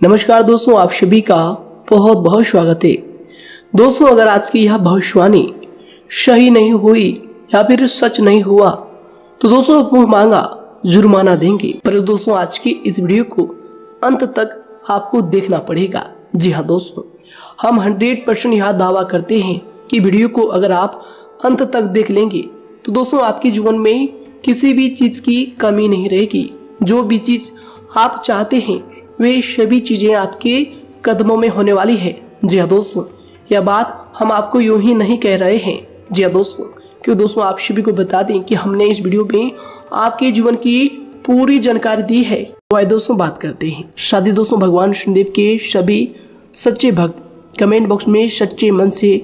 नमस्कार दोस्तों, आप सभी का बहुत बहुत स्वागत है। दोस्तों, अगर आज की यह भविष्यवाणी सही नहीं हुई या फिर सच नहीं हुआ तो दोस्तों मुंह मांगा जुर्माना देंगे। पर दोस्तों, आज की इस वीडियो को अंत तक आपको देखना पड़ेगा। जी हाँ दोस्तों, हम 100% यह दावा करते हैं कि वीडियो को अगर आप अंत तक देख लेंगे तो दोस्तों आपके जीवन में किसी भी चीज़ की कमी नहीं रहेगी। जो भी चीज़ आप चाहते हैं वे सभी चीज़ें आपके कदमों में होने वाली है। जी हाँ दोस्तों, यह बात हम आपको यूं ही नहीं कह रहे हैं। जी हाँ दोस्तों, क्यों दोस्तों आप सभी को बता दें कि हमने इस वीडियो में आपके जीवन की पूरी जानकारी दी है। तो आइए दोस्तों बात करते हैं। शादी दोस्तों, भगवान शनिदेव के सभी सच्चे भक्त कमेंट बॉक्स में सच्चे मन से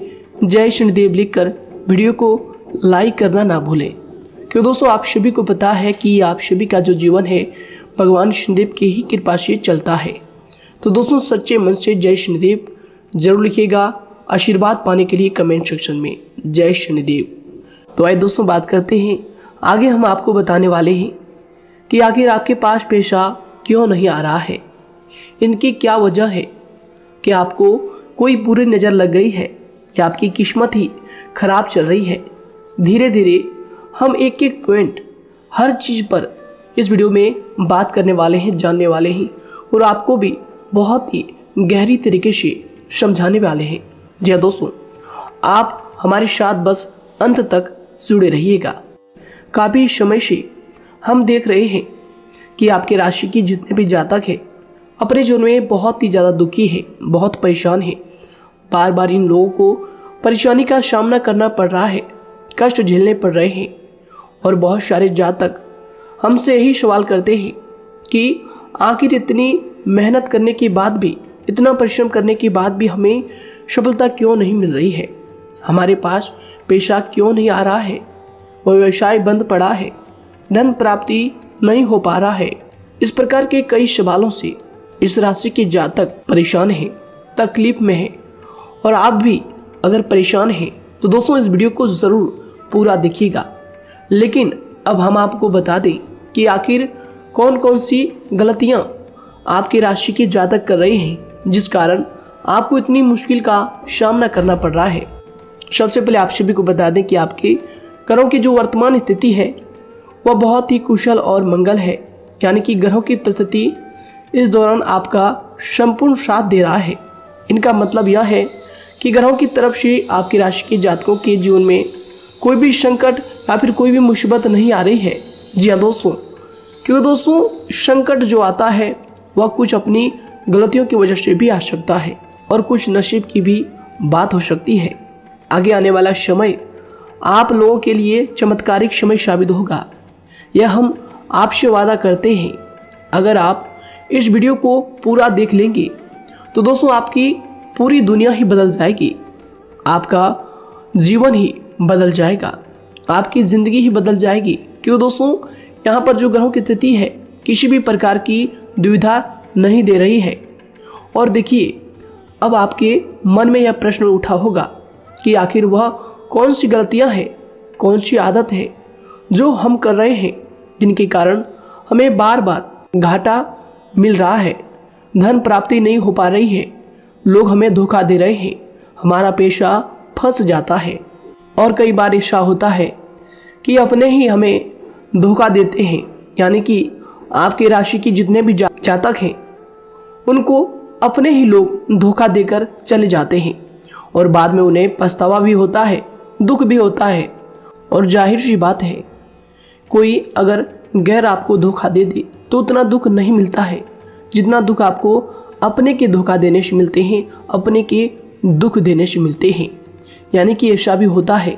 जय शनिदेव लिखकर वीडियो को लाइक करना ना भूलें। क्यों दोस्तों आप सभी को पता है कि आप सभी का जो जीवन है भगवान शनिदेव की ही कृपा से चलता है। तो दोस्तों सच्चे मन से जय शनिदेव जरूर लिखिएगा आशीर्वाद पाने के लिए कमेंट सेक्शन में जय शनिदेव। तो आइए दोस्तों बात करते हैं। आगे हम आपको बताने वाले हैं कि आखिर आपके पास पैसा क्यों नहीं आ रहा है, इनकी क्या वजह है। कि आपको कोई बुरी नज़र लग गई है या आपकी किस्मत ही खराब चल रही है। धीरे धीरे हम एक एक पॉइंट हर चीज़ पर इस वीडियो में बात करने वाले हैं, जानने वाले हैं और आपको भी बहुत ही गहरी तरीके से समझाने वाले हैं। जी हाँ दोस्तों, आप हमारे साथ बस अंत तक जुड़े रहिएगा। काफ़ी समय से हम देख रहे हैं कि आपके राशि की जितने भी जातक हैं अपने जीवन में बहुत ही ज़्यादा दुखी है, बहुत परेशान है। बार बार इन लोगों को परेशानी का सामना करना पड़ रहा है, कष्ट झेलने पड़ रहे हैं। और बहुत सारे जातक हमसे यही सवाल करते हैं कि आखिर इतनी मेहनत करने के बाद भी, इतना परिश्रम करने के बाद भी हमें सफलता क्यों नहीं मिल रही है, हमारे पास पैसा क्यों नहीं आ रहा है, वह व्यवसाय बंद पड़ा है, धन प्राप्ति नहीं हो पा रहा है। इस प्रकार के कई सवालों से इस राशि के जातक परेशान हैं, तकलीफ में हैं। और आप भी अगर परेशान हैं तो दोस्तों इस वीडियो को ज़रूर पूरा देखिएगा। लेकिन अब हम आपको बता दें कि आखिर कौन कौन सी गलतियां आपकी राशि के जातक कर रहे हैं जिस कारण आपको इतनी मुश्किल का सामना करना पड़ रहा है। सबसे पहले आप सभी को बता दें कि आपके ग्रहों की जो वर्तमान स्थिति है वह बहुत ही कुशल और मंगल है। यानी कि ग्रहों की परिस्थिति इस दौरान आपका संपूर्ण साथ दे रहा है। इनका मतलब यह है कि ग्रहों की तरफ से आपकी राशि के जातकों के जीवन में कोई भी संकट या फिर कोई भी मुसीबत नहीं आ रही है। जी हाँ दोस्तों, क्योंकि दोस्तों संकट जो आता है वह कुछ अपनी गलतियों की वजह से भी आ सकता है और कुछ नसीब की भी बात हो सकती है। आगे आने वाला समय आप लोगों के लिए चमत्कारिक समय साबित होगा, यह हम आपसे वादा करते हैं। अगर आप इस वीडियो को पूरा देख लेंगे तो दोस्तों आपकी पूरी दुनिया ही बदल जाएगी, आपका जीवन ही बदल जाएगा, आपकी ज़िंदगी ही बदल जाएगी। क्यों दोस्तों यहाँ पर जो ग्रहों की स्थिति है किसी भी प्रकार की दुविधा नहीं दे रही है। और देखिए, अब आपके मन में यह प्रश्न उठा होगा कि आखिर वह कौन सी गलतियाँ हैं, कौन सी आदत है जो हम कर रहे हैं जिनके कारण हमें बार बार घाटा मिल रहा है, धन प्राप्ति नहीं हो पा रही है, लोग हमें धोखा दे रहे हैं, हमारा पैसा फंस जाता है। और कई बार ऐसा होता है कि अपने ही हमें धोखा देते हैं। यानी कि आपकी राशि की जितने भी जातक हैं उनको अपने ही लोग धोखा देकर चले जाते हैं और बाद में उन्हें पछतावा भी होता है, दुख भी होता है। और जाहिर सी बात है, कोई अगर गैर आपको धोखा दे दे तो उतना दुख नहीं मिलता है जितना दुख आपको अपने के धोखा देने से मिलते हैं, अपने के दुख देने से मिलते हैं। यानी कि ऐसा भी होता है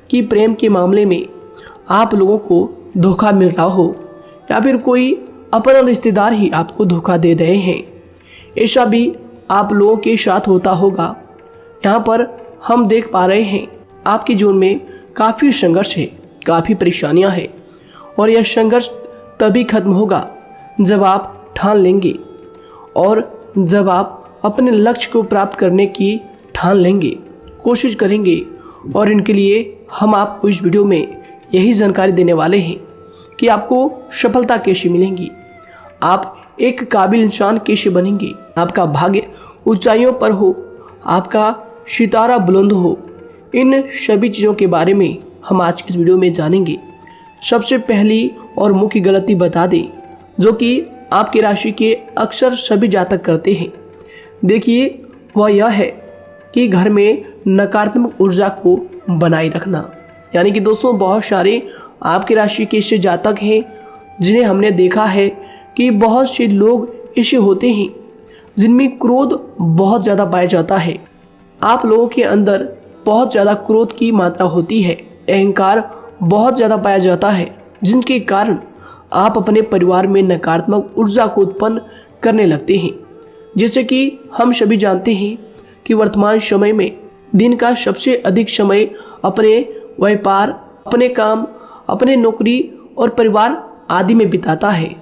कि प्रेम के मामले में आप लोगों को धोखा मिल रहा हो या फिर कोई अपना रिश्तेदार ही आपको धोखा दे रहे हैं, ऐसा भी आप लोगों के साथ होता होगा। यहाँ पर हम देख पा रहे हैं आपके जीवन में काफ़ी संघर्ष है, काफ़ी परेशानियाँ हैं और यह संघर्ष तभी खत्म होगा जब आप ठान लेंगे और जब आप अपने लक्ष्य को प्राप्त करने की ठान लेंगे, कोशिश करेंगे। और इनके लिए हम आपको इस वीडियो में यही जानकारी देने वाले हैं कि आपको सफलता कैसे मिलेंगी। आप एक काबिल इंसान कैसे बनेंगे, आपका भाग्य ऊंचाइयों पर हो, आपका सितारा बुलंद हो, इन सभी चीज़ों के बारे में हम आज की इस वीडियो में जानेंगे। सबसे पहली और मुख्य गलती बता दें जो कि आपकी राशि के अक्सर सभी जातक करते हैं। देखिए, वह यह है कि घर में नकारात्मक ऊर्जा को बनाए रखना। यानी कि दोस्तों, बहुत सारे आपकी राशि के ऐसे जातक हैं जिन्हें हमने देखा है कि बहुत से लोग ऐसे होते हैं जिनमें क्रोध बहुत ज़्यादा पाया जाता है। आप लोगों के अंदर बहुत ज़्यादा क्रोध की मात्रा होती है, अहंकार बहुत ज़्यादा पाया जाता है, जिनके कारण आप अपने परिवार में नकारात्मक ऊर्जा को उत्पन्न करने लगते हैं। जैसे कि हम सभी जानते हैं कि वर्तमान समय में दिन का सबसे अधिक समय अपने व्यापार, अपने काम, अपने नौकरी और परिवार आदि में बिताता है।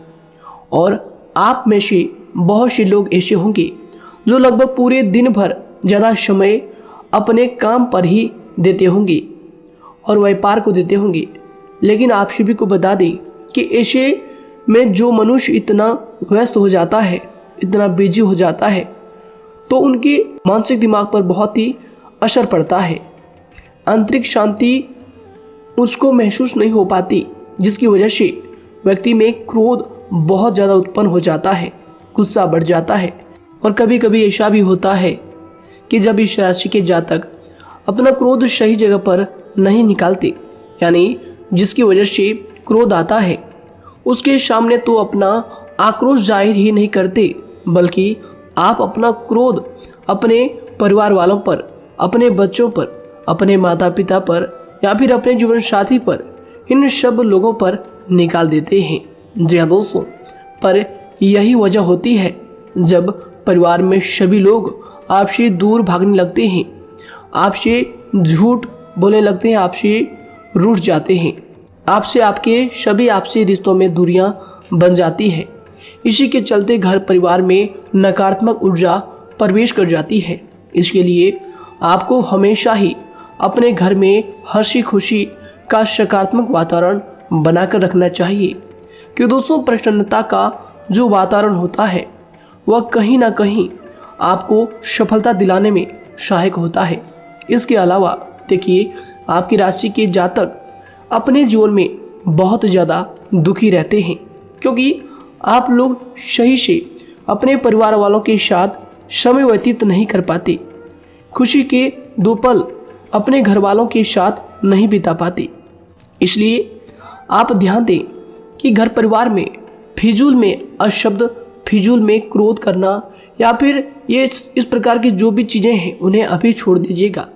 और आप में से बहुत से लोग ऐसे होंगे जो लगभग पूरे दिन भर ज़्यादा समय अपने काम पर ही देते होंगे और व्यापार को देते होंगे। लेकिन आप सभी को बता दें कि ऐसे में जो मनुष्य इतना व्यस्त हो जाता है, इतना बिजी हो जाता है, तो उनके मानसिक दिमाग पर बहुत ही असर पड़ता है। आंतरिक शांति उसको महसूस नहीं हो पाती, जिसकी वजह से व्यक्ति में क्रोध बहुत ज़्यादा उत्पन्न हो जाता है, गुस्सा बढ़ जाता है। और कभी कभी ऐसा भी होता है कि जब इस राशि के जातक अपना क्रोध सही जगह पर नहीं निकालते, यानी जिसकी वजह से क्रोध आता है, उसके सामने तो अपना आक्रोश जाहिर ही नहीं करते, बल्कि आप अपना क्रोध अपने परिवार वालों पर, अपने बच्चों पर, अपने माता पिता पर या फिर अपने जीवन साथी पर, इन सब लोगों पर निकाल देते हैं। जी हाँ दोस्तों, पर यही वजह होती है जब परिवार में सभी लोग आपसे दूर भागने लगते हैं, आपसे झूठ बोलने लगते हैं, आपसे रूठ जाते हैं, आपसे आपके सभी आपसी रिश्तों में दूरियां बन जाती है। इसी के चलते घर परिवार में नकारात्मक ऊर्जा प्रवेश कर जाती है। इसके लिए आपको हमेशा ही अपने घर में हंसी खुशी का सकारात्मक वातावरण बनाकर रखना चाहिए। कि दोस्तों, प्रसन्नता का जो वातावरण होता है वह कहीं ना कहीं आपको सफलता दिलाने में सहायक होता है। इसके अलावा देखिए, आपकी राशि के जातक अपने जीवन में बहुत ज़्यादा दुखी रहते हैं, क्योंकि आप लोग सही से अपने परिवार वालों के साथ समय व्यतीत नहीं कर पाते, खुशी के दो पल अपने घर वालों के साथ नहीं बिता पाते। इसलिए आप ध्यान दें कि घर परिवार में फिजूल में अशब्द, फिजूल में क्रोध करना या फिर ये इस प्रकार की जो भी चीज़ें हैं उन्हें अभी छोड़ दीजिएगा।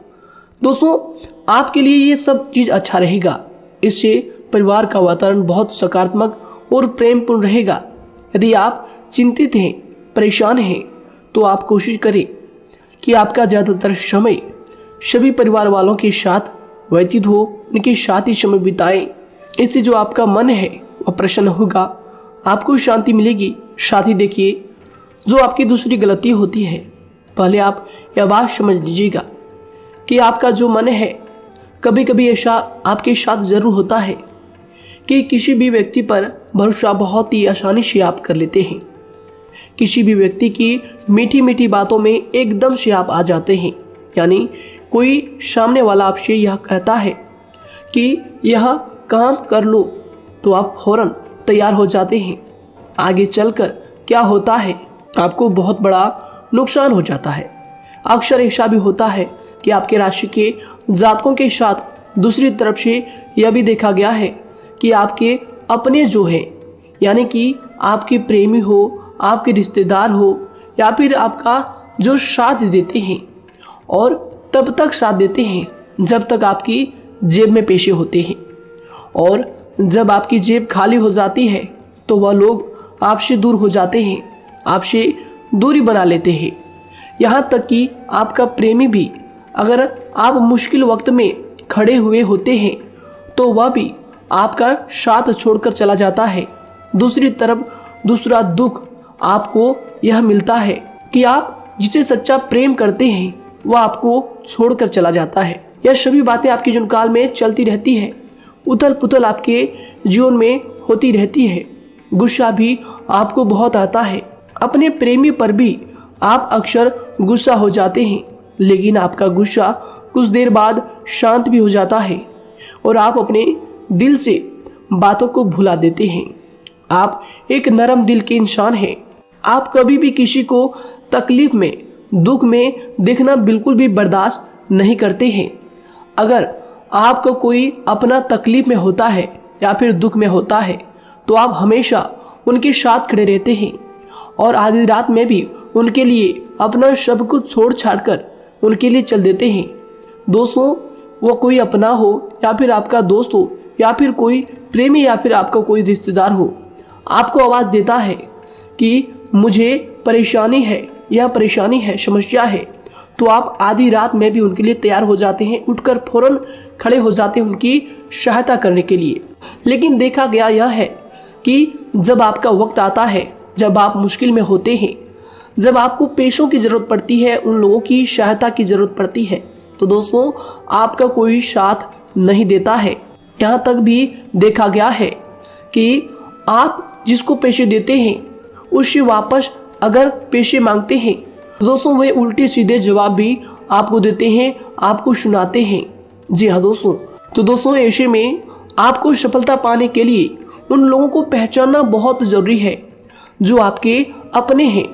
दोस्तों, आपके लिए ये सब चीज़ अच्छा रहेगा। इससे परिवार का वातावरण बहुत सकारात्मक और प्रेमपूर्ण रहेगा। यदि आप चिंतित हैं, परेशान हैं, तो आप कोशिश करें कि आपका ज़्यादातर समय सभी परिवार वालों के साथ व्यतीत हो, उनके साथ ही समय बिताएं। इससे जो आपका मन है वह प्रसन्न होगा, आपको शांति मिलेगी। साथ ही देखिए, जो आपकी दूसरी गलती होती है, पहले आप यह बात समझ लीजिएगा कि आपका जो मन है, कभी कभी ऐसा आपके साथ ज़रूर होता है कि किसी भी व्यक्ति पर भरोसा बहुत ही आसानी से आप कर लेते हैं। किसी भी व्यक्ति की मीठी मीठी बातों में एकदम से आप आ जाते हैं। यानी कोई सामने वाला आपसे यह कहता है कि यह काम कर लो, तो आप फौरन तैयार हो जाते हैं। आगे चलकर क्या होता है, आपको बहुत बड़ा नुकसान हो जाता है। अक्सर ऐसा भी होता है कि आपके राशि के जातकों के साथ दूसरी तरफ से यह भी देखा गया है कि आपके अपने जो हैं, यानी कि आपके प्रेमी हो, आपके रिश्तेदार हो या फिर आपका जो साथ देते हैं, और तब तक साथ देते हैं जब तक आपकी जेब में पैसे होते हैं, और जब आपकी जेब खाली हो जाती है तो वह लोग आपसे दूर हो जाते हैं, आपसे दूरी बना लेते हैं। यहाँ तक कि आपका प्रेमी भी, अगर आप मुश्किल वक्त में खड़े हुए होते हैं तो वह भी आपका साथ छोड़कर चला जाता है। दूसरी तरफ दूसरा दुख आपको यह मिलता है कि आप जिसे सच्चा प्रेम करते हैं वह आपको छोड़कर चला जाता है। यह सभी बातें आपके जीवन काल में चलती रहती है। उथल पुथल आपके जीवन में होती रहती है। गुस्सा भी आपको बहुत आता है। अपने प्रेमी पर भी आप अक्सर गुस्सा हो जाते हैं, लेकिन आपका गुस्सा कुछ देर बाद शांत भी हो जाता है और आप अपने दिल से बातों को भुला देते हैं। आप एक नरम दिल के इंसान हैं। आप कभी भी किसी को तकलीफ में, दुख में देखना बिल्कुल भी बर्दाश्त नहीं करते हैं। अगर आपको कोई अपना तकलीफ में होता है या फिर दुख में होता है तो आप हमेशा उनके साथ खड़े रहते हैं और आधी रात में भी उनके लिए अपना सब कुछ छोड़ छाड़ कर उनके लिए चल देते हैं। दोस्तों, वो कोई अपना हो या फिर आपका दोस्त हो या फिर कोई प्रेमी या फिर आपका कोई रिश्तेदार हो, आपको आवाज़ देता है कि मुझे परेशानी है, यह परेशानी है, समस्या है, तो आप आधी रात में भी उनके लिए तैयार हो जाते हैं, उठकर फौरन खड़े हो जाते हैं उनकी सहायता करने के लिए। लेकिन देखा गया यह है कि जब आपका वक्त आता है, जब आप मुश्किल में होते हैं, जब आपको पैसों की ज़रूरत पड़ती है, उन लोगों की सहायता की ज़रूरत पड़ती है, तो दोस्तों आपका कोई साथ नहीं देता है। यहाँ तक भी देखा गया है कि आप जिसको पैसे देते हैं उससे वापस अगर पैसे मांगते हैं तो दोस्तों वे उल्टे सीधे जवाब भी आपको देते हैं, आपको सुनाते हैं। जी हाँ दोस्तों, तो दोस्तों ऐसे में आपको सफलता पाने के लिए उन लोगों को पहचानना बहुत ज़रूरी है जो आपके अपने हैं,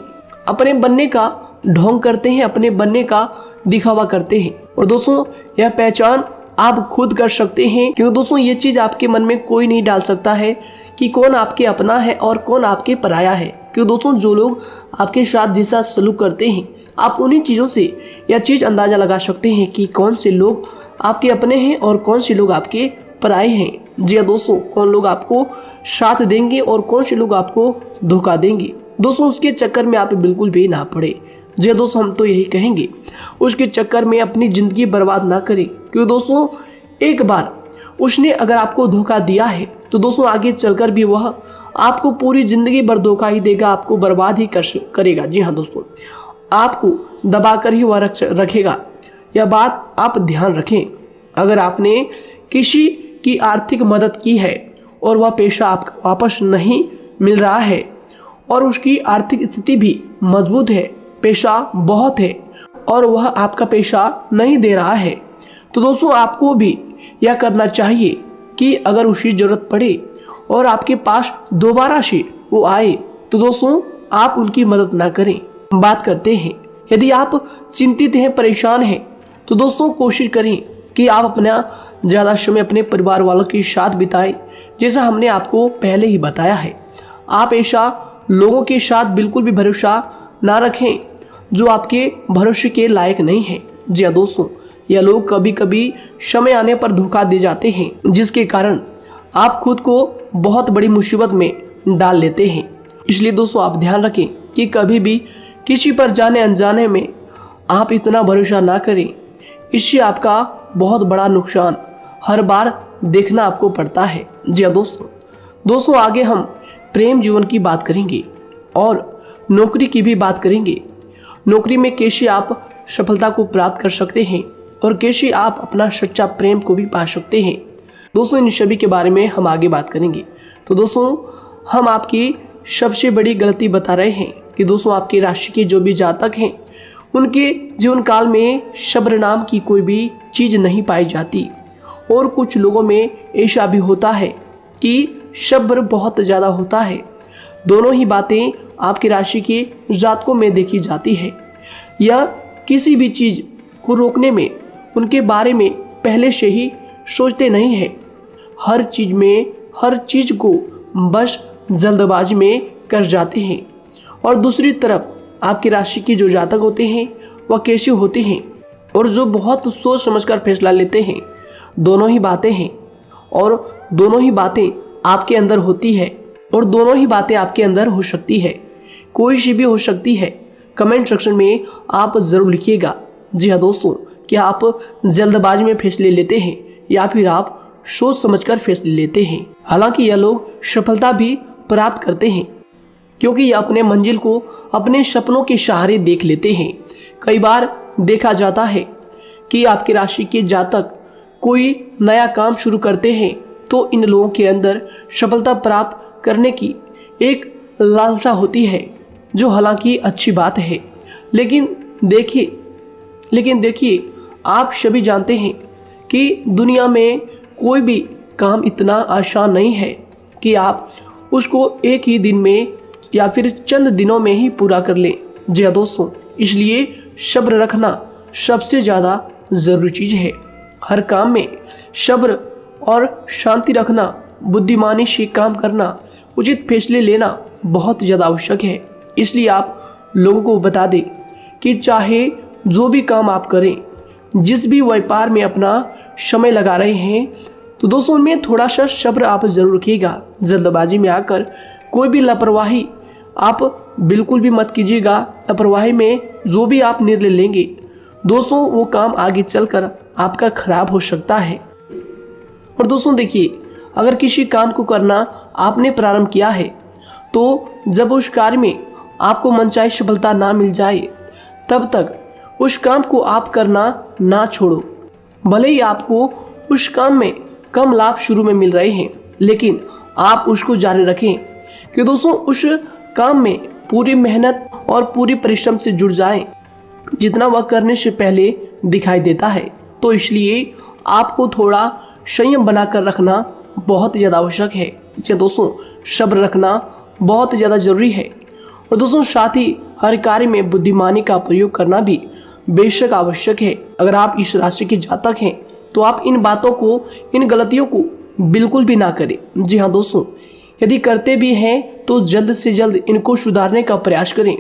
अपने बनने का ढोंग करते हैं, अपने बनने का दिखावा करते हैं। और दोस्तों यह पहचान आप खुद कर सकते हैं, क्योंकि दोस्तों ये चीज़ आपके मन में कोई नहीं डाल सकता है कि कौन आपके अपना है और कौन आपके पराया है। क्योंकि दोस्तों जो लोग आपके साथ जैसा सलूक करते हैं, आप उन्हीं चीज़ों से यह चीज़ अंदाज़ा लगा सकते हैं कि कौन से लोग आपके अपने हैं और कौन से लोग आपके पराए हैं। जी हाँ दोस्तों, कौन लोग आपको साथ देंगे और कौन से लोग आपको धोखा देंगे। दोस्तों उसके चक्कर में आप बिल्कुल भी ना पड़े। जी दोस्तों, हम तो यही कहेंगे, उसके चक्कर में अपनी ज़िंदगी बर्बाद ना करें, क्योंकि दोस्तों एक बार उसने अगर आपको धोखा दिया है तो दोस्तों आगे चलकर भी वह आपको पूरी ज़िंदगी भर धोखा ही देगा, आपको बर्बाद ही करेगा। जी हाँ दोस्तों, आपको दबा कर ही वह रखेगा। यह बात आप ध्यान रखें। अगर आपने किसी की आर्थिक मदद की है और वह पैसा आपको वापस नहीं मिल रहा है और उसकी आर्थिक स्थिति भी मजबूत है, पैसा बहुत है और वह आपका पैसा नहीं दे रहा है, तो दोस्तों आपको भी यह करना चाहिए कि अगर उसकी ज़रूरत पड़े और आपके पास दोबारा से वो आए तो दोस्तों आप उनकी मदद ना करें। बात करते हैं, यदि आप चिंतित हैं, परेशान हैं, तो दोस्तों कोशिश करें कि आप अपना ज़्यादा समय अपने परिवार वालों के साथ बिताएं, जैसा हमने आपको पहले ही बताया है। आप ऐसा लोगों के साथ बिल्कुल भी भरोसा ना रखें जो आपके भरोसे के लायक नहीं है। जी हाँ दोस्तों, यह लोग कभी कभी समय आने पर धोखा दे जाते हैं, जिसके कारण आप खुद को बहुत बड़ी मुसीबत में डाल लेते हैं। इसलिए दोस्तों आप ध्यान रखें कि कभी भी किसी पर जाने अनजाने में आप इतना भरोसा ना करें, इससे आपका बहुत बड़ा नुकसान हर बार देखना आपको पड़ता है। जी हाँ दोस्तों आगे हम प्रेम जीवन की बात करेंगे और नौकरी की भी बात करेंगे। नौकरी में कैसे आप सफलता को प्राप्त कर सकते हैं और कैसे आप अपना सच्चा प्रेम को भी पा सकते हैं। दोस्तों इन सभी के बारे में हम आगे बात करेंगे। तो दोस्तों हम आपकी सबसे बड़ी गलती बता रहे हैं कि दोस्तों आपकी राशि के जो भी जातक हैं उनके जीवन काल में सब्र नाम की कोई भी चीज़ नहीं पाई जाती, और कुछ लोगों में ऐसा भी होता है कि सब्र बहुत ज़्यादा होता है। दोनों ही बातें आपकी राशि के जातकों में देखी जाती है। या किसी भी चीज़ को रोकने में उनके बारे में पहले से ही सोचते नहीं हैं, हर चीज़ को बस जल्दबाजी में कर जाते हैं। और दूसरी तरफ आपकी राशि के जो जातक होते हैं वह कैसे होते हैं और जो बहुत सोच समझकर फैसला लेते हैं। दोनों ही बातें हैं और दोनों ही बातें आपके अंदर होती है और दोनों ही बातें आपके अंदर हो सकती है, कोई सी भी हो सकती है। कमेंट सेक्शन में आप ज़रूर लिखिएगा। जी हाँ दोस्तों, क्या आप जल्दबाजी में फैसले लेते हैं या फिर आप सोच समझकर फैसले लेते हैं। हालांकि यह लोग सफलता भी प्राप्त करते हैं क्योंकि ये अपने मंजिल को अपने सपनों के सहारे देख लेते हैं। कई बार देखा जाता है कि आपकी राशि के जातक कोई नया काम शुरू करते हैं तो इन लोगों के अंदर सफलता प्राप्त करने की एक लालसा होती है, जो हालांकि अच्छी बात है। लेकिन देखिए आप सभी जानते हैं कि दुनिया में कोई भी काम इतना आसान नहीं है कि आप उसको एक ही दिन में या फिर चंद दिनों में ही पूरा कर लें। जी हाँ दोस्तों, इसलिए सब्र रखना सबसे ज़्यादा ज़रूरी चीज़ है। हर काम में सब्र और शांति रखना, बुद्धिमानी से काम करना, उचित फैसले लेना बहुत ज़्यादा आवश्यक है। इसलिए आप लोगों को बता दें कि चाहे जो भी काम आप करें, जिस भी व्यापार में अपना समय लगा रहे हैं, तो दोस्तों उनमें थोड़ा सा सब्र आप जरूर रखिएगा। जल्दबाजी में आकर कोई भी लापरवाही आप बिल्कुल भी मत कीजिएगा। लापरवाही में जो भी आप निर्णय लेंगे दोस्तों, वो काम आगे चलकर आपका खराब हो सकता है। और दोस्तों देखिए, अगर किसी काम को करना आपने प्रारंभ किया है, तो जब उस कार्य में आपको मनचाही सफलता ना मिल जाए, तब तक उस काम को आप करना ना छोड़ो। भले ही आपको उस काम में कम लाभ शुरू में मिल रहे हैं, लेकिन आप उसको जारी रखें कि दोस्तों उस काम में पूरी मेहनत और पूरी परिश्रम से जुड़ जाएं, जितना वह करने से पहले दिखाई देता है। तो इसलिए आपको थोड़ा संयम बनाकर रखना बहुत ज़्यादा आवश्यक है। जी दोस्तों, सब्र रखना बहुत ज़्यादा ज़रूरी है। और दोस्तों साथ ही हर कार्य में बुद्धिमानी का प्रयोग करना भी बेशक आवश्यक है। अगर आप इस राशि के जातक हैं, तो आप इन बातों को, इन गलतियों को बिल्कुल भी ना करें। जी हाँ दोस्तों, यदि करते भी हैं तो जल्द से जल्द इनको सुधारने का प्रयास करें।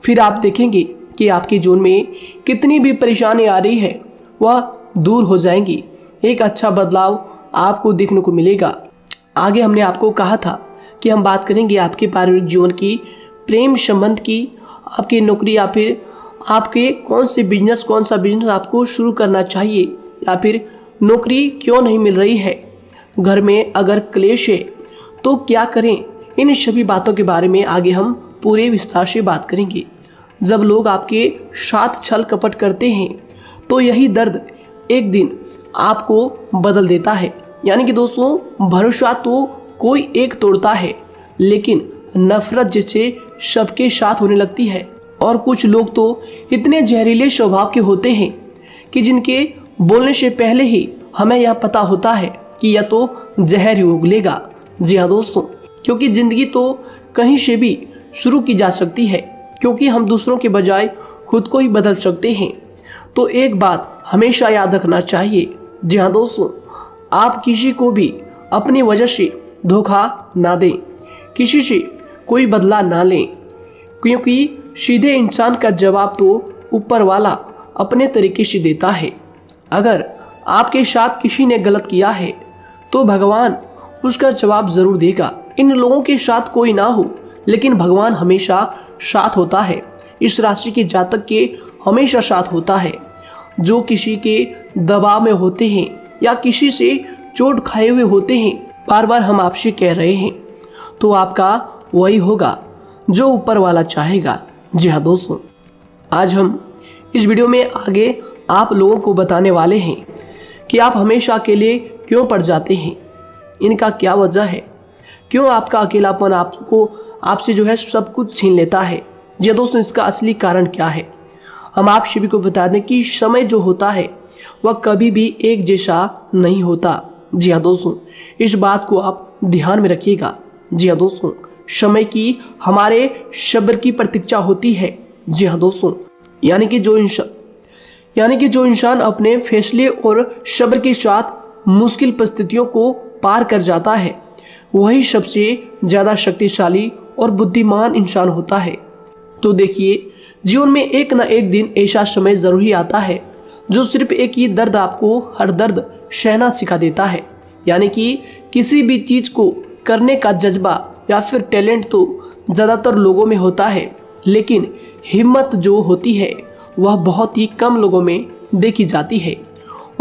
फिर आप देखेंगे कि आपके जीवन में कितनी भी परेशानी आ रही है, वह दूर हो जाएंगी। एक अच्छा बदलाव आपको देखने को मिलेगा। आगे हमने आपको कहा था कि हम बात करेंगे आपके पारिवारिक जीवन की, प्रेम संबंध की, आपकी नौकरी या फिर आपके कौन सा बिजनेस आपको शुरू करना चाहिए, या फिर नौकरी क्यों नहीं मिल रही है, घर में अगर क्लेश है तो क्या करें। इन सभी बातों के बारे में आगे हम पूरे विस्तार से बात करेंगे। जब लोग आपके साथ छल कपट करते हैं, तो यही दर्द एक दिन आपको बदल देता है। यानी कि दोस्तों, भरोसा तो कोई एक तोड़ता है, लेकिन नफरत जैसे सबके साथ होने लगती है। और कुछ लोग तो इतने जहरीले स्वभाव के होते हैं कि जिनके बोलने से पहले ही हमें यह पता होता है कि यह तो जहर ही उगलेगा। जी हाँ दोस्तों, क्योंकि जिंदगी तो कहीं से भी शुरू की जा सकती है, क्योंकि हम दूसरों के बजाय खुद को ही बदल सकते हैं। तो एक बात हमेशा याद रखना चाहिए। जी हाँ दोस्तों, आप किसी को भी अपनी वजह से धोखा ना दें, किसी से कोई बदला ना लें, क्योंकि सीधे इंसान का जवाब तो ऊपर वाला अपने तरीके से देता है। अगर आपके साथ किसी ने गलत किया है, तो भगवान उसका जवाब जरूर देगा। इन लोगों के साथ कोई ना हो, लेकिन भगवान हमेशा साथ होता है। इस राशि के जातक के हमेशा साथ होता है। जो किसी के दबाव में होते हैं या किसी से चोट खाए हुए होते हैं, बार बार हम आपसे कह रहे हैं, तो आपका वही होगा जो ऊपर वाला चाहेगा। जी हाँ दोस्तों, आज हम इस वीडियो में आगे आप लोगों को बताने वाले हैं कि आप हमेशा अकेले क्यों पड़ जाते हैं, इनका क्या वजह है, क्यों आपका अकेलापन आपसे जो है सब कुछ छीन लेता है। जी दोस्तों, इसका असली कारण क्या है, हम आप सभी को बता दें कि समय जो होता है वह कभी भी एक जैसा नहीं होता। जी हाँ दोस्तों, इस बात को आप ध्यान में रखिएगा। जी हाँ दोस्तों, समय की हमारे सब्र की प्रतीक्षा होती है। जी हाँ दोस्तों, यानी कि जो इंसान अपने फैसले और सब्र के साथ मुश्किल परिस्थितियों को पार कर जाता है, वही सबसे ज़्यादा शक्तिशाली और बुद्धिमान इंसान होता है। तो देखिए, जीवन में एक ना एक दिन ऐसा समय ज़रूर ही आता है जो सिर्फ एक ही दर्द आपको हर दर्द सहना सिखा देता है। यानी कि किसी भी चीज़ को करने का जज्बा या फिर टैलेंट तो ज़्यादातर लोगों में होता है, लेकिन हिम्मत जो होती है वह बहुत ही कम लोगों में देखी जाती है।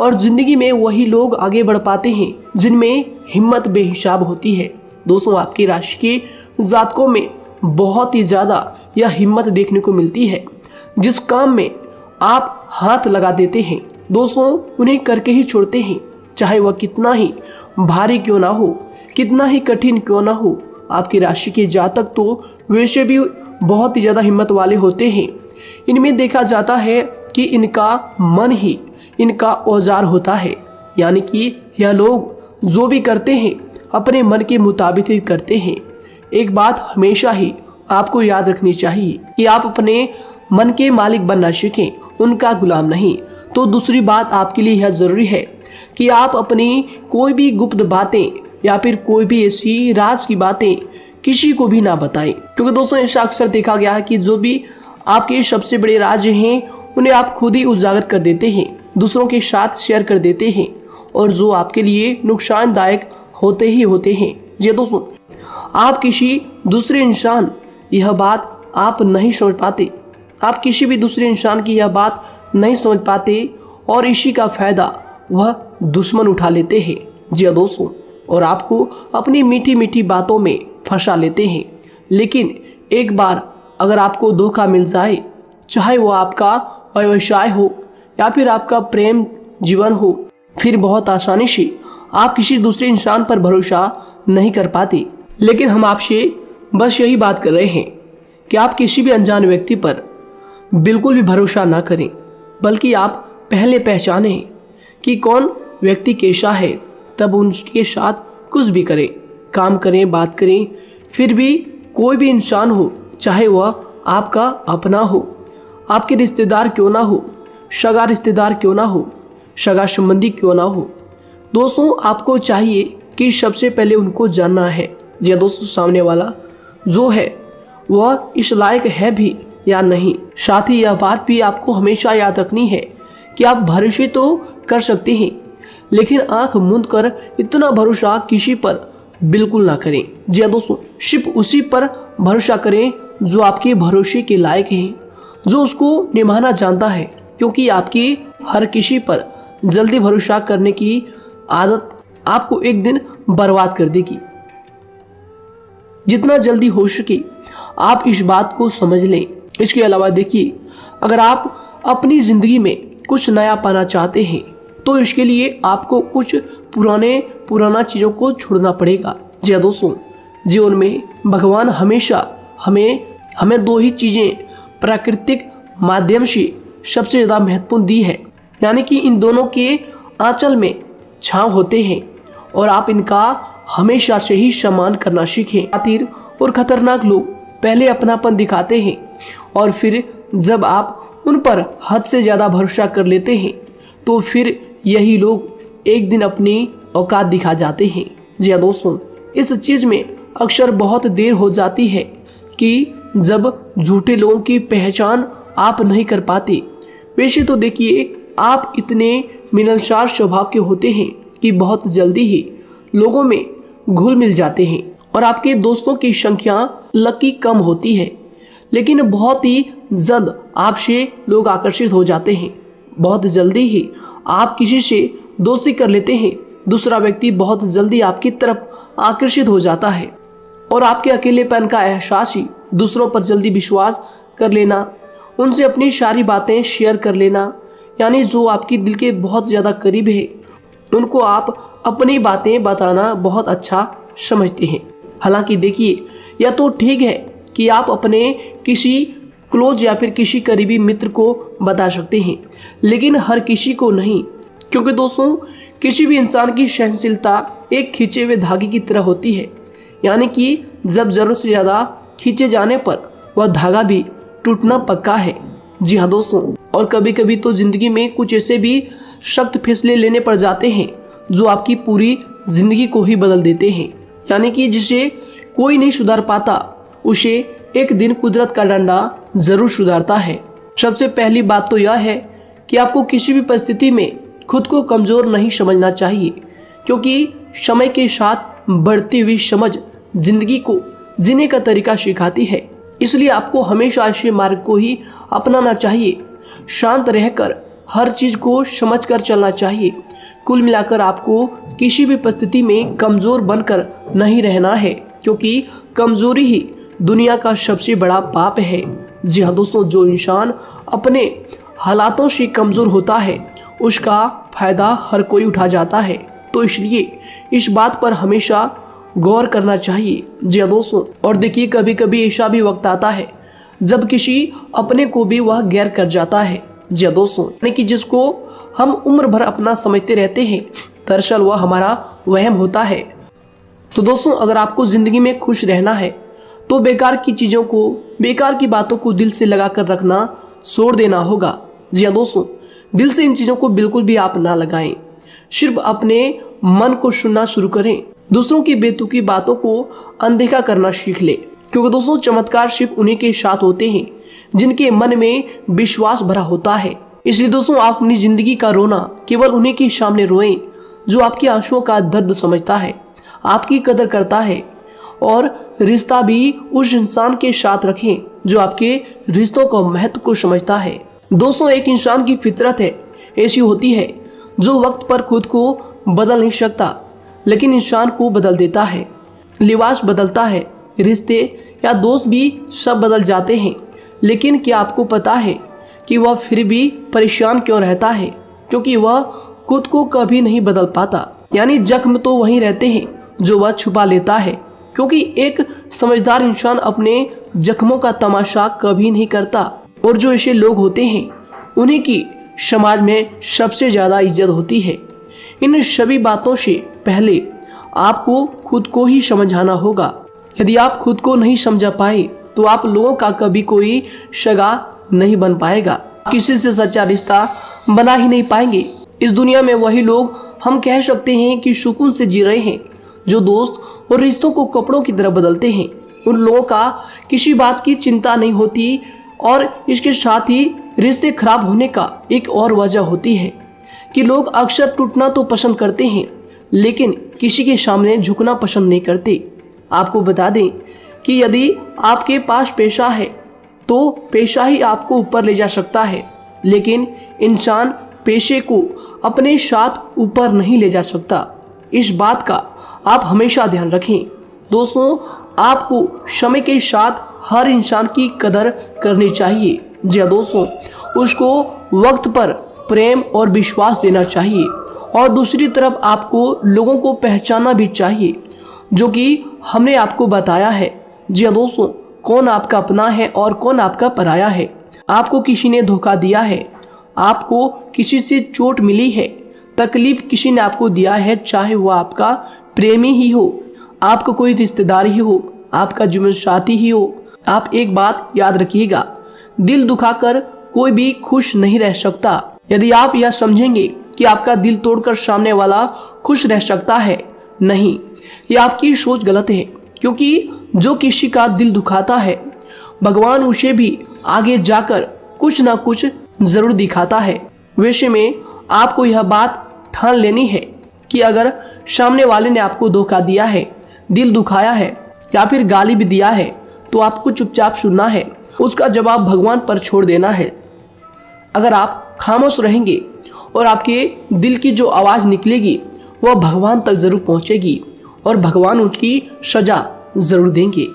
और ज़िंदगी में वही लोग आगे बढ़ पाते हैं जिनमें हिम्मत बेहिसाब होती है। दोस्तों, आपकी राशि के जातकों में बहुत ही ज़्यादा यह हिम्मत देखने को मिलती है। जिस काम में आप हाथ लगा देते हैं दोस्तों, उन्हें करके ही छोड़ते हैं, चाहे वह कितना ही भारी क्यों ना हो, कितना ही कठिन क्यों ना हो। आपकी राशि के जातक तो वैसे भी बहुत ही ज़्यादा हिम्मत वाले होते हैं। इनमें देखा जाता है कि इनका मन ही इनका औजार होता है, यानी कि यह लोग जो भी करते हैं अपने मन के मुताबिक ही करते हैं। एक बात हमेशा ही आपको याद रखनी चाहिए कि आप अपने मन के मालिक बनना सीखें, उनका गुलाम नहीं। तो दूसरी बात आपके लिए यह ज़रूरी है कि आप अपनी कोई भी गुप्त बातें या फिर कोई भी ऐसी राज की बातें किसी को भी ना बताएं, क्योंकि दोस्तों ऐसा अक्सर देखा गया है कि जो भी आपके सबसे बड़े राज हैं उन्हें आप खुद ही उजागर कर देते हैं, दूसरों के साथ शेयर कर देते हैं, और जो आपके लिए नुकसानदायक होते ही होते हैं। जी दोस्तों, आप किसी दूसरे इंसान यह बात आप नहीं समझ पाते, आप किसी भी दूसरे इंसान की यह बात नहीं समझ पाते, और इसी का फायदा वह दुश्मन उठा लेते हैं। जी दोस्तों, और आपको अपनी मीठी मीठी बातों में फंसा लेते हैं। लेकिन एक बार अगर आपको धोखा मिल जाए, चाहे वो आपका व्यवसाय हो या फिर आपका प्रेम जीवन हो, फिर बहुत आसानी से आप किसी दूसरे इंसान पर भरोसा नहीं कर पाते। लेकिन हम आपसे बस यही बात कर रहे हैं कि आप किसी भी अनजान व्यक्ति पर बिल्कुल भी भरोसा ना करें, बल्कि आप पहले पहचानें कि कौन व्यक्ति कैसा है, तब उनके साथ कुछ भी करें, काम करें, बात करें। फिर भी कोई भी इंसान हो, चाहे वह आपका अपना हो, आपके रिश्तेदार क्यों ना हो, सगा रिश्तेदार क्यों ना हो, सगा संबंधी क्यों ना हो, दोस्तों आपको चाहिए कि सबसे पहले उनको जानना है जी दोस्तों सामने वाला जो है वह इस लायक है भी या नहीं। साथ ही यह बात भी आपको हमेशा याद रखनी है कि आप भरोसे तो कर सकते हैं, लेकिन आंख मूंद कर इतना भरोसा किसी पर बिल्कुल ना करें। जी दोस्तों, सिर्फ उसी पर भरोसा करें जो आपके भरोसे के लायक है, जो उसको निभाना जानता है, क्योंकि आपकी हर किसी पर जल्दी भरोसा करने की आदत आपको एक दिन बर्बाद कर देगी। जितना जल्दी हो सके आप इस बात को समझ लें। इसके अलावा देखिए, अगर आप अपनी ज़िंदगी में कुछ नया पाना चाहते हैं तो इसके लिए आपको कुछ पुराना चीज़ों को छोड़ना पड़ेगा। जी दोस्तों, जीवन में भगवान हमेशा हमें दो ही चीज़ें प्राकृतिक माध्यम से सबसे ज़्यादा महत्वपूर्ण दी है, यानी कि इन दोनों के आंचल में छांव होते हैं, और आप इनका हमेशा से ही सम्मान करना सीखें। खातिर और खतरनाक लोग पहले अपनापन दिखाते हैं, और फिर जब आप उन पर हद से ज़्यादा भरोसा कर लेते हैं तो फिर यही लोग एक दिन अपनी औकात दिखा जाते हैं। जी हाँ दोस्तों, इस चीज़ में अक्सर बहुत देर हो जाती है कि जब झूठे लोगों की पहचान आप नहीं कर पाते। वैसे तो देखिए, आप इतने मिलनसार स्वभाव के होते हैं कि बहुत जल्दी ही लोगों में घुल मिल जाते हैं, और आपके दोस्तों की संख्या लकी कम होती है, लेकिन बहुत ही जल्द आपसे लोग आकर्षित हो जाते हैं। बहुत जल्दी ही आप किसी से दोस्ती कर लेते हैं, दूसरा व्यक्ति बहुत जल्दी आपकी तरफ आकर्षित हो जाता है, और आपके अकेलेपन का एहसास ही दूसरों पर जल्दी विश्वास कर लेना, उनसे अपनी सारी बातें शेयर कर लेना, यानी जो आपकी दिल के बहुत ज़्यादा करीब है उनको आप अपनी बातें बताना बहुत अच्छा समझते हैं। हालांकि देखिए, यह तो ठीक है कि आप अपने किसी क्लोज या फिर किसी करीबी मित्र को बता सकते हैं, लेकिन हर किसी को नहीं, क्योंकि दोस्तों किसी भी इंसान की सहनशीलता एक खींचे हुए धागे की तरह होती है, यानी कि जब ज़रूरत से ज़्यादा खींचे जाने पर वह धागा भी टूटना पक्का है। जी हाँ दोस्तों, और कभी कभी तो ज़िंदगी में कुछ ऐसे भी सख्त फैसले लेने पड़ जाते हैं जो आपकी पूरी ज़िंदगी को ही बदल देते हैं, यानी कि जिसे कोई नहीं सुधार पाता उसे एक दिन कुदरत का डंडा ज़रूर सुधारता है। सबसे पहली बात तो यह है कि आपको किसी भी परिस्थिति में खुद को कमज़ोर नहीं समझना चाहिए, क्योंकि समय के साथ बढ़ती हुई समझ जिंदगी को जीने का तरीका सिखाती है। इसलिए आपको हमेशा ऐसे मार्ग को ही अपनाना चाहिए, शांत रहकर हर चीज़ को समझकर चलना चाहिए। कुल मिलाकर आपको किसी भी परिस्थिति में कमज़ोर बनकर नहीं रहना है, क्योंकि कमज़ोरी ही दुनिया का सबसे बड़ा पाप है। जी हाँ दोस्तों, जो इंसान अपने हालातों से कमज़ोर होता है उसका फ़ायदा हर कोई उठा जाता है। तो इसलिए इस बात पर हमेशा गौर करना चाहिए। जी हाँ दोस्तों, और देखिए कभी कभी ऐसा भी वक्त आता है जब किसी अपने को भी वह गैर कर जाता है। जी हाँ दोस्तों, यानी कि जिसको हम उम्र भर अपना समझते रहते हैं, दरअसल वह हमारा वहम होता है। तो दोस्तों, अगर आपको जिंदगी में खुश रहना है तो बेकार की चीजों को, बेकार की बातों को दिल से लगा कर रखना छोड़ देना होगा। जी हाँ दोस्तों, दिल से इन चीजों को बिल्कुल भी आप ना लगाएं। सिर्फ अपने मन को सुनना शुरू करें। दूसरों की बेतुकी बातों को अनदेखा करना सीख ले, क्योंकि दोस्तों चमत्कार सिर्फ उन्हीं के साथ होते हैं जिनके मन में विश्वास भरा होता है। इसलिए दोस्तों, आप अपनी जिंदगी का रोना केवल उन्हीं के सामने रोएं जो आपके आंसुओं का दर्द समझता है, आपकी कदर करता है, और रिश्ता भी उस इंसान के साथ रखें जो आपके रिश्तों का महत्व को समझता है। दोस्तों, एक इंसान की फितरत है, ऐसी होती है जो वक्त पर खुद को बदल नहीं सकता, लेकिन इंसान को बदल देता है। लिबास बदलता है, रिश्ते या दोस्त भी सब बदल जाते हैं, लेकिन क्या आपको पता है कि वह फिर भी परेशान क्यों रहता है? क्योंकि वह खुद को कभी नहीं बदल पाता। यानी जख्म तो वहीं रहते हैं जो वह छुपा लेता है, क्योंकि एक समझदार इंसान अपने जख्मों का तमाशा कभी नहीं करता, और जो ऐसे लोग होते हैं उन्हीं की समाज में सबसे ज्यादा इज्जत होती है। इन सभी बातों से पहले आपको खुद को ही समझाना होगा। यदि आप खुद को नहीं समझा पाए तो आप लोगों का कभी कोई सगा नहीं बन पाएगा, किसी से सच्चा रिश्ता बना ही नहीं पाएंगे। इस दुनिया में वही लोग हम कह सकते हैं कि सुकून से जी रहे हैं जो दोस्त और रिश्तों को कपड़ों की तरह बदलते हैं। उन लोगों का किसी बात की चिंता नहीं होती, और इसके साथ ही रिश्ते खराब होने का एक और वजह होती है कि लोग अक्सर टूटना तो पसंद करते हैं, लेकिन किसी के सामने झुकना पसंद नहीं करते। आपको बता दें कि यदि आपके पास पैसा है तो पैसा ही आपको ऊपर ले जा सकता है, लेकिन इंसान पैसे को अपने साथ ऊपर नहीं ले जा सकता। इस बात का आप हमेशा ध्यान रखें। दोस्तों, आपको समय के साथ हर इंसान की कदर करनी चाहिए। जी हाँ दोस्तों, उसको वक्त पर प्रेम और विश्वास देना चाहिए, और दूसरी तरफ आपको लोगों को पहचानना भी चाहिए, जो कि हमने आपको बताया है। जी हाँ दोस्तों, कौन आपका अपना है और कौन आपका पराया है। आपको किसी ने धोखा दिया है, आपको किसी से चोट मिली है, तकलीफ किसी ने आपको दिया है, चाहे वो आपका प्रेमी ही हो, आपका कोई रिश्तेदार ही हो, आपका जीवन साथी ही हो। आप एक बात याद रखिएगा, दिल दुखाकर कोई भी खुश नहीं रह सकता। यदि आप यह समझेंगे कि आपका दिल तोड़कर सामने वाला खुश रह सकता है, नहीं, यह आपकी सोच गलत है, क्योंकि जो किसी का दिल दुखाता है भगवान उसे भी आगे जाकर कुछ ना कुछ जरूर दिखाता है। वैसे में आपको यह बात ठान लेनी है कि अगर सामने वाले ने आपको धोखा दिया है, दिल दुखाया है या फिर गाली भी दिया है, तो आपको चुपचाप सुनना है, उसका जवाब भगवान पर छोड़ देना है। अगर आप खामोश रहेंगे और आपके दिल की जो आवाज़ निकलेगी वह भगवान तक जरूर पहुंचेगी, और भगवान उसकी सजा जरूर देंगे।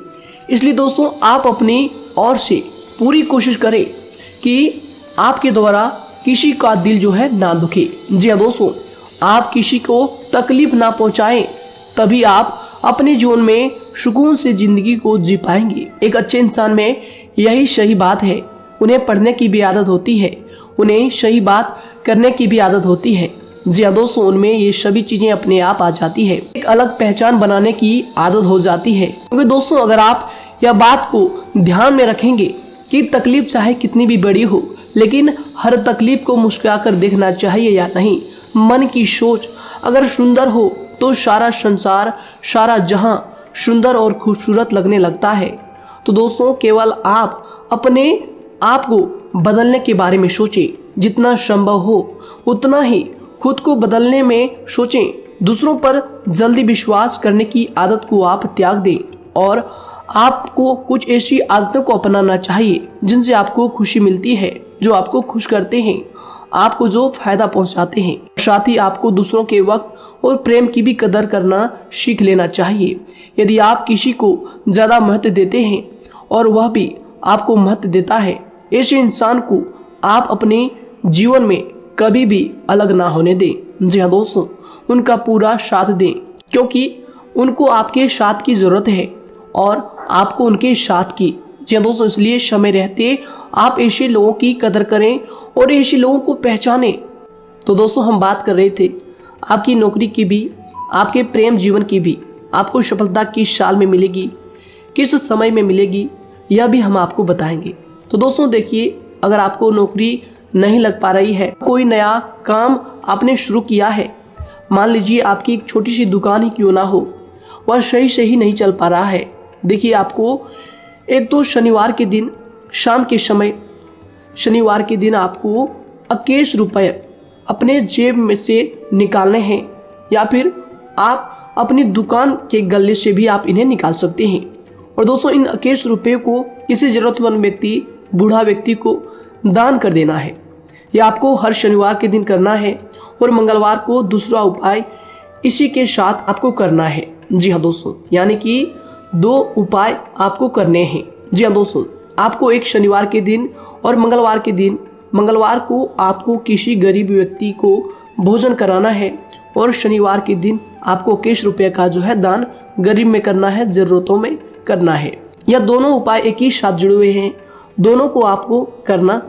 इसलिए दोस्तों, आप अपनी ओर से पूरी कोशिश करें कि आपके द्वारा किसी का दिल जो है ना दुखे। जी हाँ दोस्तों, आप किसी को तकलीफ ना पहुंचाएं, तभी आप अपने जीवन में सुकून से जिंदगी को जी पाएंगे। एक अच्छे इंसान में यही सही बात है। उन्हें पढ़ने की भी आदत होती है, उन्हें सही बात करने की भी आदत होती है। जी हाँ दोस्तों, उनमें ये सभी चीजें अपने आप आ जाती है, एक अलग पहचान बनाने की आदत हो जाती है। क्योंकि दोस्तों, अगर आप यह बात को ध्यान में रखेंगे कि तकलीफ चाहे कितनी भी बड़ी हो, लेकिन हर तकलीफ को मुस्कुराकर देखना चाहिए या नहीं। मन की सोच अगर सुंदर हो तो सारा संसार, सारा जहां सुंदर और खूबसूरत लगने लगता है। तो दोस्तों, केवल आप अपने आप को बदलने के बारे में सोचें, जितना संभव हो उतना ही खुद को बदलने में सोचें। दूसरों पर जल्दी विश्वास करने की आदत को आप त्याग दें, और आपको कुछ ऐसी आदतों को अपनाना चाहिए जिनसे आपको खुशी मिलती है, जो आपको खुश करते हैं, आपको जो फायदा पहुंचाते हैं। साथ ही आपको दूसरों के वक्त और प्रेम की भी कदर करना सीख लेना चाहिए। यदि आप किसी को ज़्यादा महत्व देते हैं और वह भी आपको महत्व देता है, ऐसे इंसान को आप अपने जीवन में कभी भी अलग ना होने दें। जी हाँ दोस्तों, उनका पूरा साथ दें, क्योंकि उनको आपके साथ की ज़रूरत है और आपको उनके साथ की। जी हाँ दोस्तों, इसलिए समय रहते आप ऐसे लोगों की कदर करें और ऐसे लोगों को पहचानें। तो दोस्तों हम बात कर रहे थे आपकी नौकरी की भी, आपके प्रेम जीवन की भी। आपको सफलता किस साल में मिलेगी, किस समय में मिलेगी, यह भी हम आपको बताएंगे। तो दोस्तों देखिए, अगर आपको नौकरी नहीं लग पा रही है, कोई नया काम आपने शुरू किया है, मान लीजिए आपकी एक छोटी सी दुकान ही क्यों ना हो, वह सही से ही नहीं चल पा रहा है। देखिए आपको एक तो शनिवार के दिन शाम के समय, शनिवार के दिन आपको 21 रुपये अपने जेब में से निकालने हैं, या फिर आप अपनी दुकान के गले से भी आप इन्हें निकाल सकते हैं। और दोस्तों इन 21 रुपये को किसी ज़रूरतमंद व्यक्ति, बूढ़ा व्यक्ति को दान कर देना है। यह आपको हर शनिवार के दिन करना है और मंगलवार को दूसरा उपाय इसी के साथ आपको करना है। जी हाँ दोस्तों, यानी कि 2 उपाय आपको करने हैं। जी हाँ दोस्तों, आपको एक शनिवार के दिन और मंगलवार के दिन, मंगलवार को आपको किसी गरीब व्यक्ति को भोजन कराना है और शनिवार के दिन आपको 21 रुपये का जो है दान गरीब में करना है, ज़रूरतों में करना है। यह दोनों उपाय एक ही साथ जुड़े हुए हैं, दोनों को आपको करना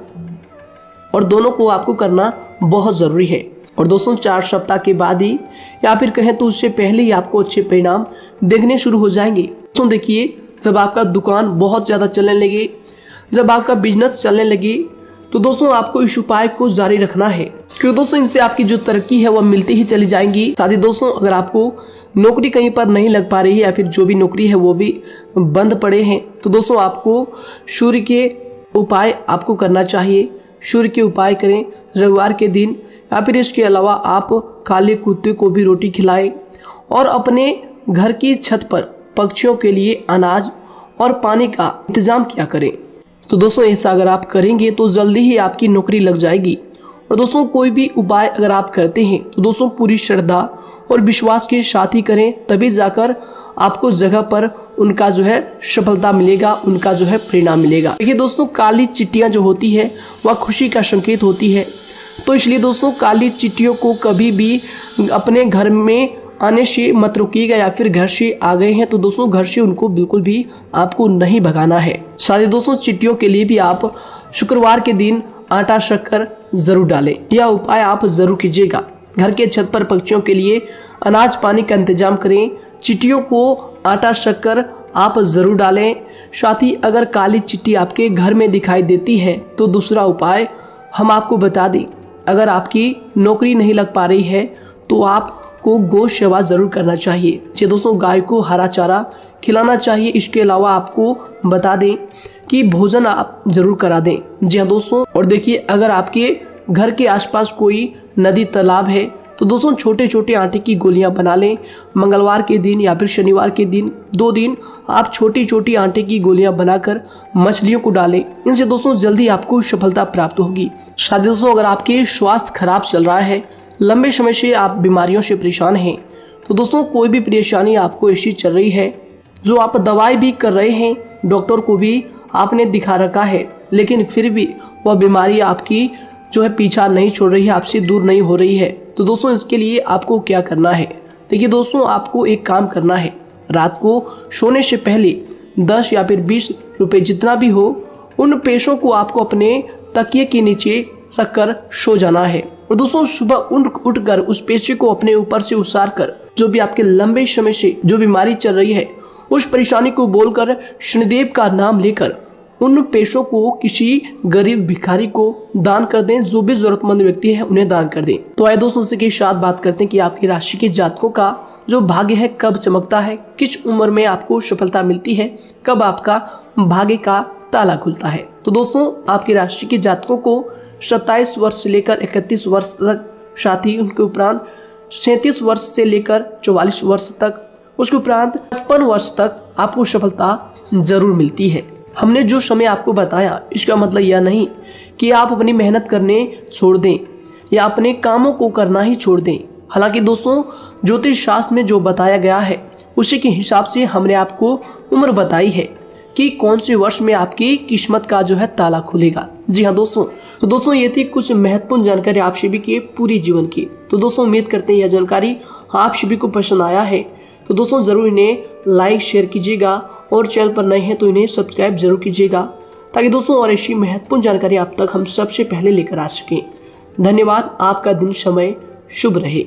और दोनों को आपको करना बहुत ज़रूरी है। और दोस्तों 4 सप्ताह के बाद ही, या फिर कहें तो उससे पहले ही आपको अच्छे परिणाम देखने शुरू हो जाएंगे। दोस्तों देखिए, जब आपका दुकान बहुत ज़्यादा चलने लगे, जब आपका बिजनेस चलने लगे, तो दोस्तों आपको इस उपाय को जारी रखना है, क्योंकि दोस्तों इनसे आपकी जो तरक्की है वह मिलती ही चली जाएंगी। साथ ही दोस्तों अगर आपको नौकरी कहीं पर नहीं लग पा रही है, या फिर जो भी नौकरी है वो भी बंद पड़े हैं, तो दोस्तों आपको सूर्य के उपाय आपको करना चाहिए। सूर्य के उपाय करें रविवार के दिन, या फिर इसके अलावा आप काले कुत्ते को भी रोटी खिलाएं और अपने घर की छत पर पक्षियों के लिए अनाज और पानी का इंतजाम किया करें। तो दोस्तों ऐसा अगर आप करेंगे तो जल्दी ही आपकी नौकरी लग जाएगी। और दोस्तों कोई भी उपाय अगर आप करते हैं तो दोस्तों पूरी श्रद्धा और विश्वास के साथ ही करें, तभी जाकर आपको जगह पर उनका जो है सफलता मिलेगा, उनका जो है परिणाम मिलेगा। देखिए दोस्तों, काली चिट्टियां जो होती है वह खुशी का संकेत होती है, तो इसलिए दोस्तों काली चिट्टियों को कभी भी अपने घर में आने से मत रोकिएगा, या फिर घर से आ गए हैं तो दोस्तों घर से उनको बिल्कुल भी आपको नहीं भगाना है। साथ दोस्तों चिट्टियों के लिए भी आप शुक्रवार के दिन आटा शक्कर जरूर डालें, यह उपाय आप जरूर कीजिएगा। घर के छत पर पक्षियों के लिए अनाज पानी का इंतजाम करें, चिट्टियों को आटा शक्कर आप जरूर डालें। साथ ही अगर काली चिट्टी आपके घर में दिखाई देती है तो दूसरा उपाय हम आपको बता दें, अगर आपकी नौकरी नहीं लग पा रही है तो आपको गौ सेवा जरूर करना चाहिए। जी दोस्तों, गाय को हरा चारा खिलाना चाहिए। इसके अलावा आपको बता दें कि भोजन आप जरूर करा दें। जी हाँ दोस्तों, और देखिए अगर आपके घर के आसपास कोई नदी तालाब है तो दोस्तों छोटे छोटे आटे की गोलियां बना लें। मंगलवार के दिन या फिर शनिवार के दिन 2 दिन आप छोटी छोटी आटे की गोलियां बनाकर मछलियों को डालें। इनसे दोस्तों जल्दी आपको सफलता प्राप्त होगी। साथ ही दोस्तों अगर आपके स्वास्थ्य खराब चल रहा है, लंबे समय से आप बीमारियों से परेशान हैं, तो दोस्तों कोई भी परेशानी आपको ऐसी चल रही है जो आप दवाई भी कर रहे हैं, डॉक्टर को भी आपने दिखा रखा है, लेकिन फिर भी वह बीमारी आपकी जो है पीछा नहीं छोड़ रही है, आपसे दूर नहीं हो रही है, तो दोस्तों इसके लिए आपको क्या करना है। देखिए दोस्तों, आपको एक काम करना है, रात को सोने से पहले 10 या फिर 20 रुपए जितना भी हो, उन पैसों को आपको अपने तकिए के नीचे रखकर सो जाना है। और दोस्तों सुबह उठकर उस पैसे को अपने ऊपर से उतार कर, जो भी आपके लंबे समय से जो बीमारी चल रही है उस परेशानी को बोलकर शनिदेव का नाम लेकर उन पैसों को किसी गरीब भिखारी को दान कर दें। जो भी जरूरतमंद व्यक्ति है उन्हें दान कर दें। तो आइए दोस्तों उसी के साथ बात करते हैं कि आपकी राशि के जातकों का जो भाग्य है कब चमकता है, किस उम्र में आपको सफलता मिलती है, कब आपका भाग्य का ताला खुलता है। तो दोस्तों आपकी राशि के जातकों को 27 वर्ष से लेकर 31 वर्ष तक, साथ ही उनके उपरांत 37 वर्ष से लेकर 44 वर्ष तक, उसके उपरांत 55 वर्ष तक आपको सफलता जरूर मिलती है। हमने जो समय आपको बताया इसका मतलब यह नहीं कि आप अपनी मेहनत करने छोड़ दें या अपने कामों को करना ही छोड़ दें। हालांकि दोस्तों ज्योतिष शास्त्र में जो बताया गया है उसी के हिसाब से हमने आपको उम्र बताई है कि कौन से वर्ष में आपकी किस्मत का जो है ताला खुलेगा। जी हाँ दोस्तों, तो दोस्तों ये थी कुछ महत्वपूर्ण जानकारी आप सभी के पूरी जीवन की। तो दोस्तों उम्मीद करते हैं यह जानकारी आप सभी को पसंद आया है। तो दोस्तों ज़रूर इन्हें लाइक शेयर कीजिएगा और चैनल पर नए हैं तो इन्हें सब्सक्राइब जरूर कीजिएगा, ताकि दोस्तों और ऐसी महत्वपूर्ण जानकारी आप तक हम सबसे पहले लेकर आ सकें। धन्यवाद। आपका दिन समय शुभ रहे।